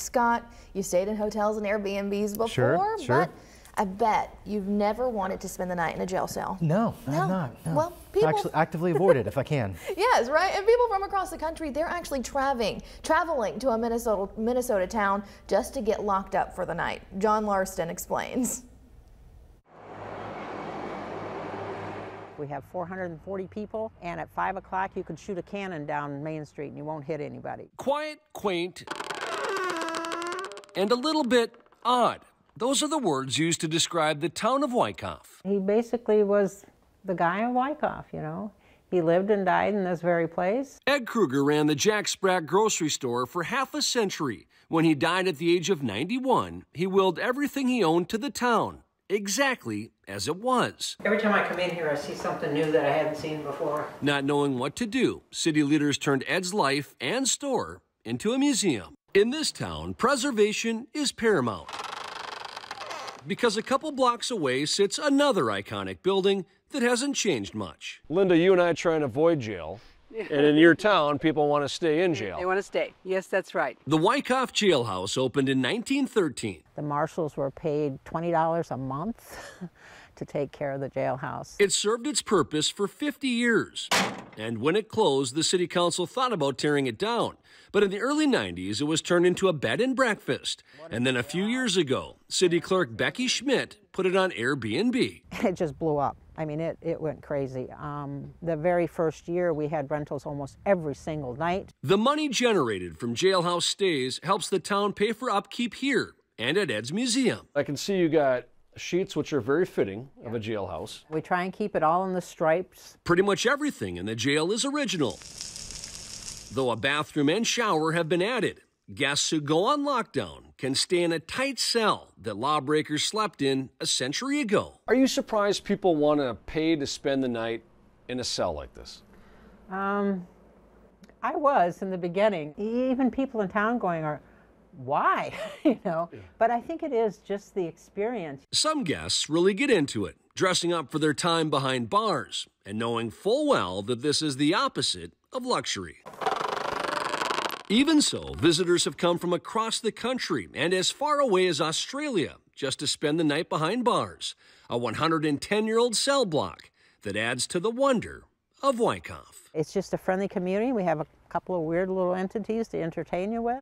Scott, you stayed in hotels and Airbnbs before, Sure. but I bet you've never wanted to spend the night in a jail cell. No, I've not. No. Well, people Actually, actively avoid it if I can. Yes, right? And people from across the country, they're actually traveling to a Minnesota town just to get locked up for the night. John Larston explains. We have 440 people, and at 5 o'clock you could shoot a cannon down Main Street and you won't hit anybody. Quiet, quaint, and a little bit odd. Those are the words used to describe the town of Wyckoff. He basically was the guy of Wyckoff, you know. He lived and died in this very place. Ed Kruger ran the Jack Spratt grocery store for half a century. When he died at the age of 91, he willed everything he owned to the town, exactly as it was. Every time I come in here, I see something new that I hadn't seen before. Not knowing what to do, city leaders turned Ed's life and store into a museum. In this town, preservation is paramount, because a couple blocks away sits another iconic building that hasn't changed much. Linda, you and I try and avoid jail, and in your town, people want to stay in jail. They want to stay. Yes, that's right. The Wyckoff Jailhouse opened in 1913. The marshals were paid $20 a month to take care of the jailhouse. It served its purpose for 50 years. And when it closed, the city council thought about tearing it down. But in the early 90s, it was turned into a bed and breakfast. And then a few years ago, city clerk Becky Schmidt put it on Airbnb. It just blew up. I mean, it went crazy. The very first year, we had rentals almost every single night. The money generated from jailhouse stays helps the town pay for upkeep here and at Ed's museum. I can see you got sheets which are very fitting of a jailhouse. We try and keep it all in the stripes. Pretty much everything in the jail is original, though a bathroom and shower have been added. Guests who go on lockdown can stay in a tight cell that lawbreakers slept in a century ago. Are you surprised people want to pay to spend the night in a cell like this? I was in the beginning. Even people in town going, why? You know, but I think it is just the experience. Some guests really get into it, dressing up for their time behind bars and knowing full well that this is the opposite of luxury. Even so, visitors have come from across the country and as far away as Australia just to spend the night behind bars, a 110-year-old cell block that adds to the wonder of Wyckoff. It's just a friendly community. We have a couple of weird little entities to entertain you with.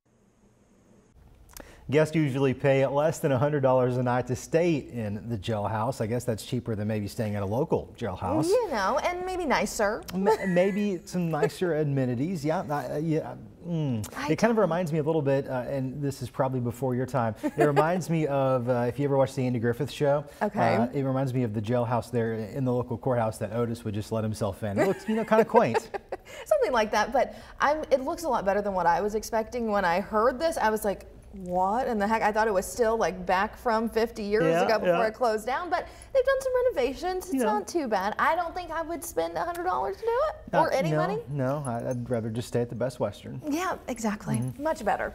Guests usually pay less than $100 a night to stay in the jailhouse. I guess that's cheaper than maybe staying at a local jailhouse. You know, and maybe nicer. Maybe some nicer amenities. Yeah. It kind of reminds me a little bit, and this is probably before your time. It reminds me of, if you ever watched the Andy Griffith Show, okay. It reminds me of the jailhouse there in the local courthouse that Otis would just let himself in. It looks, kind of quaint. Something like that, but it looks a lot better than what I was expecting. When I heard this, I was like, what in the heck? I thought it was still like back from 50 years ago before it closed down, but they've done some renovations. It's not too bad. I don't think I would spend $100 to do it or any money. No, I'd rather just stay at the Best Western. Yeah, exactly. Much better.